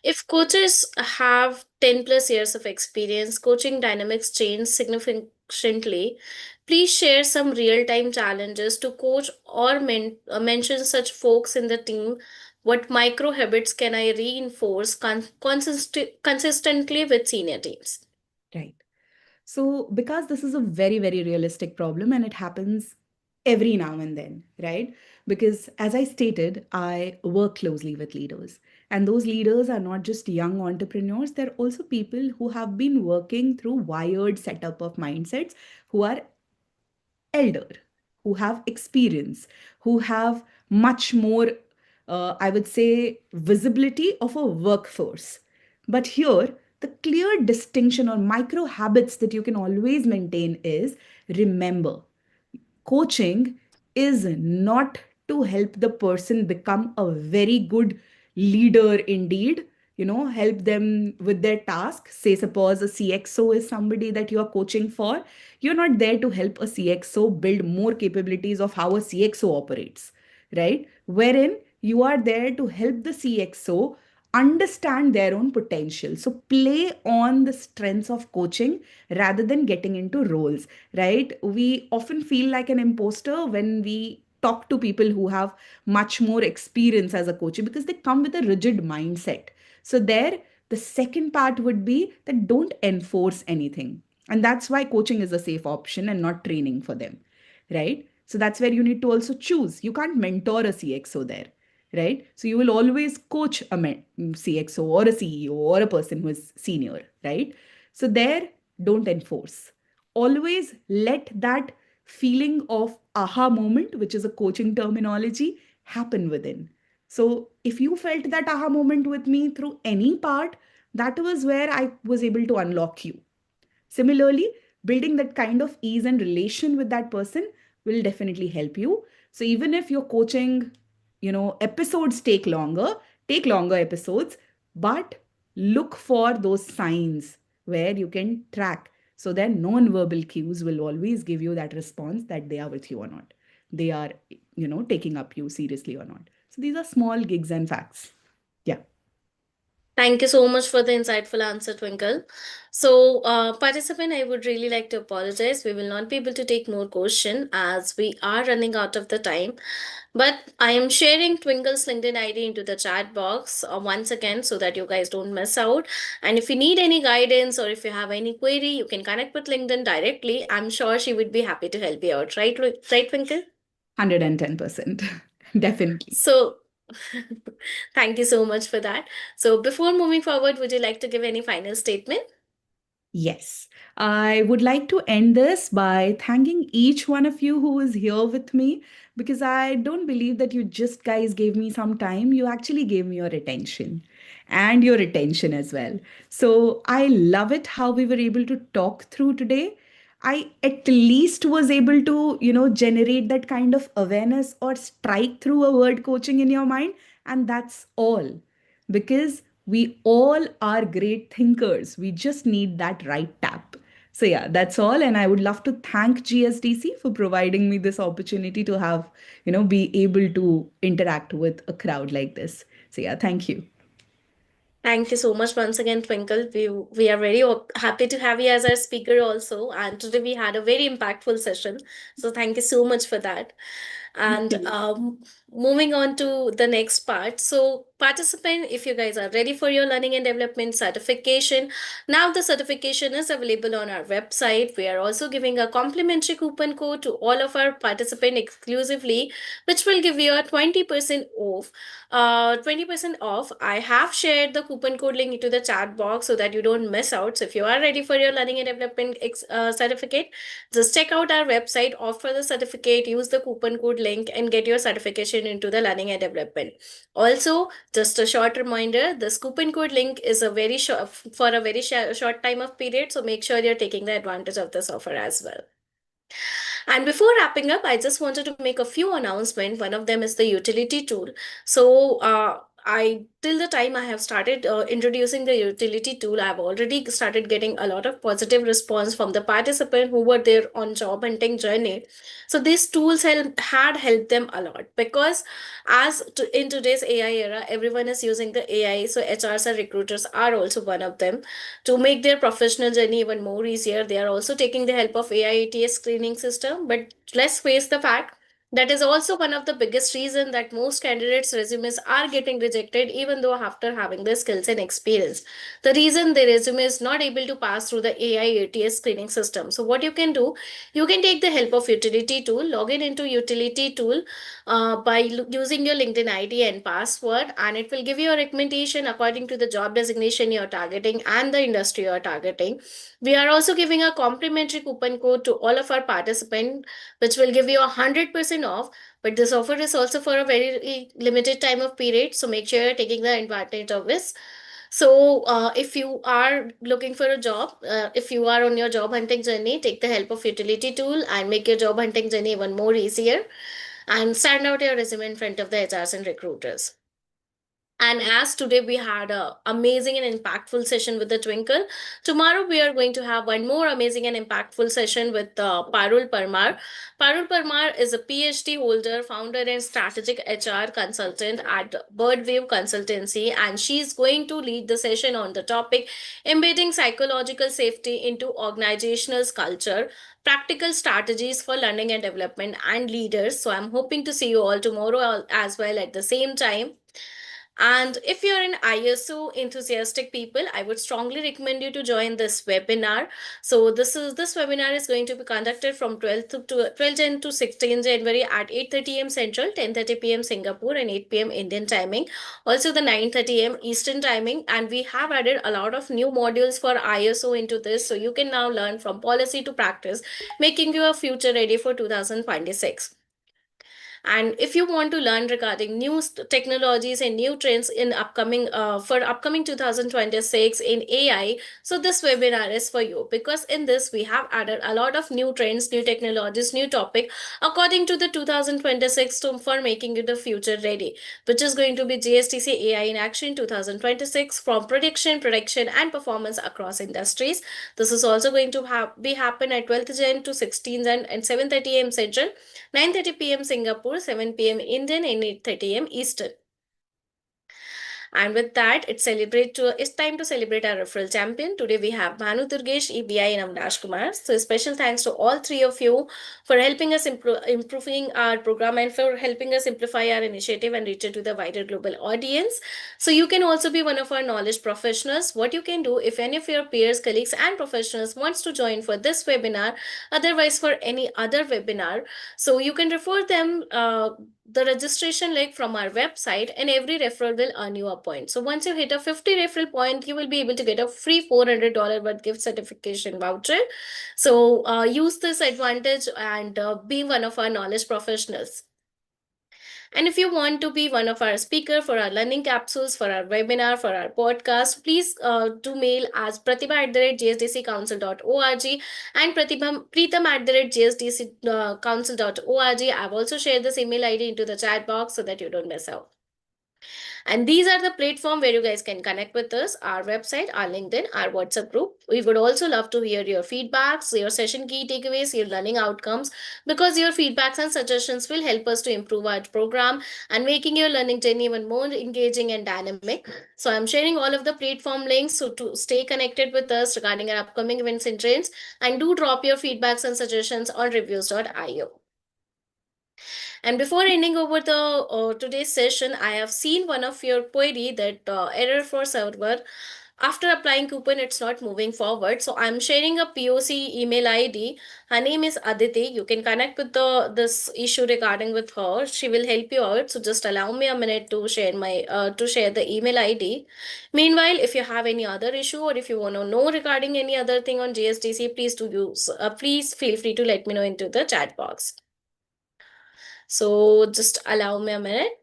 If coaches have 10 plus years of experience, coaching dynamics change significantly. Please share some real-time challenges to coach or mention such folks in the team. What micro habits can I reinforce consistently with senior teams? Right. So, because this is a very, very realistic problem and it happens every now and then, right? Because as I stated, I work closely with leaders. And those leaders are not just young entrepreneurs, they're also people who have been working through wired setup of mindsets, who are elder, who have experience, who have much more, I would say, visibility of a workforce. But here, the clear distinction or micro habits that you can always maintain is, remember, coaching is not to help the person become a very good leader indeed, help them with their task. Say suppose a CXO is somebody that you are coaching for. You're not there to help a CXO build more capabilities of how a CXO operates, right? Wherein you are there to help the CXO understand their own potential. So play on the strengths of coaching rather than getting into roles, right? We often feel like an imposter when we talk to people who have much more experience as a coach because they come with a rigid mindset. So there, the second part would be that don't enforce anything. And that's why coaching is a safe option and not training for them, right? So that's where you need to also choose. You can't mentor a CXO there, right? So you will always coach a CXO or a CEO or a person who is senior, right? So there, don't enforce. Always let that feeling of aha moment, which is a coaching terminology, happen within. So if you felt that aha moment with me through any part, that was where I was able to unlock you. Similarly, building that kind of ease and relation with that person will definitely help you. So even if your coaching, episodes take longer episodes, but look for those signs where you can track. So then non-verbal cues will always give you that response that they are with you or not. They are, taking up you seriously or not. So these are small gigs and facts. Yeah. Thank you so much for the insightful answer, Twinkle. So, participant, I would really like to apologize. We will not be able to take more question as we are running out of the time. But I am sharing Twinkle's LinkedIn ID into the chat box once again so that you guys don't miss out. And if you need any guidance or if you have any query, you can connect with LinkedIn directly. I'm sure she would be happy to help you out, right, right, Twinkle? 110%. Definitely. So, thank you so much for that. So, before moving forward, would you like to give any final statement? Yes, I would like to end this by thanking each one of you who is here with me because I don't believe that you just guys gave me some time. You actually gave me your attention and your attention as well. So I love it how we were able to talk through today. I at least was able to, generate that kind of awareness or strike through a word coaching in your mind. And that's all because we all are great thinkers. We just need that right tap. So, yeah, that's all. And I would love to thank GSDC for providing me this opportunity to have, be able to interact with a crowd like this. So, yeah, thank you. Thank you so much once again, Twinkle. We are very happy to have you as our speaker also. And today we had a very impactful session. So thank you so much for that. And moving on to the next part. So, participant, if you guys are ready for your learning and development certification, now the certification is available on our website. We are also giving a complimentary coupon code to all of our participants exclusively, which will give you a 20% off. 20% off. I have shared the coupon code link into the chat box so that you don't miss out. So, if you are ready for your learning and development certificate, just check out our website, opt for the certificate, use the coupon code link, and get your certification into the learning and development. Also, just a short reminder: this coupon code link is a very short for a very short time of period. So make sure you're taking the advantage of this offer as well. And before wrapping up, I just wanted to make a few announcements. One of them is the utility tool. So I till the time I have started introducing the utility tool, I've already started getting a lot of positive response from the participants who were there on job hunting journey. So these tools had helped them a lot because in today's AI era, everyone is using the AI. So HRs and recruiters are also one of them. To make their professional journey even more easier, they are also taking the help of AI ATS screening system. But let's face the fact that is also one of the biggest reason that most candidates resumes are getting rejected even though after having the skills and experience. The reason the resume is not able to pass through the AI ATS screening system. So what you can do, you can take the help of utility tool, log in into utility tool by using your LinkedIn ID and password, and it will give you a recommendation according to the job designation you're targeting and the industry you're targeting. We are also giving a complimentary coupon code to all of our participants, which will give you 100% off. But this offer is also for a very limited time of period. So make sure you're taking the advantage of this. So if you are looking for a job, if you are on your job hunting journey, take the help of utility tool and make your job hunting journey even more easier and stand out your resume in front of the HRs and recruiters. And as today we had a amazing and impactful session with the Twinkle, tomorrow we are going to have one more amazing and impactful session with Parul Parmar. Parul Parmar is a PhD holder, founder and strategic HR consultant at Birdwave Consultancy, and she's going to lead the session on the topic embedding psychological safety into organizational culture, practical strategies for learning and development and leaders. So I'm hoping to see you all tomorrow as well at the same time. And if you're an ISO enthusiastic people, I would strongly recommend you to join this webinar. So this webinar is going to be conducted from 12 Jan to 16 January at 8:30 a.m. Central, 10:30 p.m. Singapore, and 8 p.m. Indian timing. Also the 9:30 a.m. Eastern timing. And we have added a lot of new modules for ISO into this. So you can now learn from policy to practice, making you a future ready for 2026. And if you want to learn regarding new technologies and new trends in upcoming 2026 in AI, so this webinar is for you, because in this we have added a lot of new trends, new technologies, new topic according to the 2026 for making you the future ready, which is going to be GSDC AI in Action 2026 from prediction, and performance across industries. This is also going to be happen at 12th Jan to 16th and 7:30 a.m. Central, 9:30 p.m. Singapore, 7 p.m. Indian, and 8:30 a.m. Eastern. And with that, it's time to celebrate our referral champion. Today we have Bhanu Durgesh, EBI, and Amrash Kumar. So special thanks to all three of you for helping us improving our program and for helping us simplify our initiative and reach it to the wider global audience. So you can also be one of our knowledge professionals. What you can do, if any of your peers, colleagues, and professionals wants to join for this webinar, otherwise for any other webinar, so you can refer them the registration link from our website, and every referral will earn you a point. So once you hit a 50 referral point, you will be able to get a free $400 worth gift certification voucher. So use this advantage and be one of our knowledge professionals. And if you want to be one of our speaker for our learning capsules, for our webinar, for our podcast, please do mail as pratibha@gsdccouncil.org and Pritam @gsdccouncil.org. I've also shared this email ID into the chat box so that you don't miss out. And these are the platform where you guys can connect with us, our website, our LinkedIn, our WhatsApp group. We would also love to hear your feedbacks, your session key takeaways, your learning outcomes, because your feedbacks and suggestions will help us to improve our program and making your learning journey even more engaging and dynamic. So I'm sharing all of the platform links so to stay connected with us regarding our upcoming events and trends, and do drop your feedbacks and suggestions on reviews.io. And before ending over the today's session, I have seen one of your query that error for server. After applying coupon, it's not moving forward. So I'm sharing a POC email ID. Her name is Aditi. You can connect with this issue regarding with her. She will help you out. So just allow me a minute to share the email ID. Meanwhile, if you have any other issue or if you want to know regarding any other thing on GSDC, please feel free to let me know into the chat box. So just allow me a minute.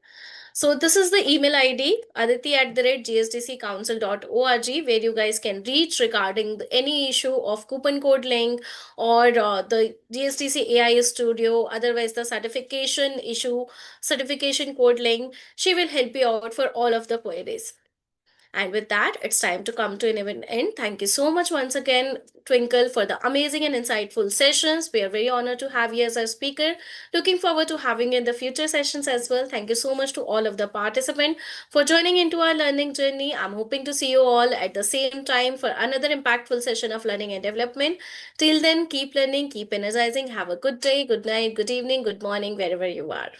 So this is the email ID, aditi@gsdccouncil.org, where you guys can reach regarding any issue of coupon code link or the GSDC AI Studio, otherwise the certification code link. She will help you out for all of the queries. And with that, it's time to come to an end. Thank you so much once again, Twinkle, for the amazing and insightful sessions. We are very honored to have you as our speaker. Looking forward to having you in the future sessions as well. Thank you so much to all of the participants for joining into our learning journey. I'm hoping to see you all at the same time for another impactful session of learning and development. Till then, keep learning, keep energizing. Have a good day, good night, good evening, good morning, wherever you are.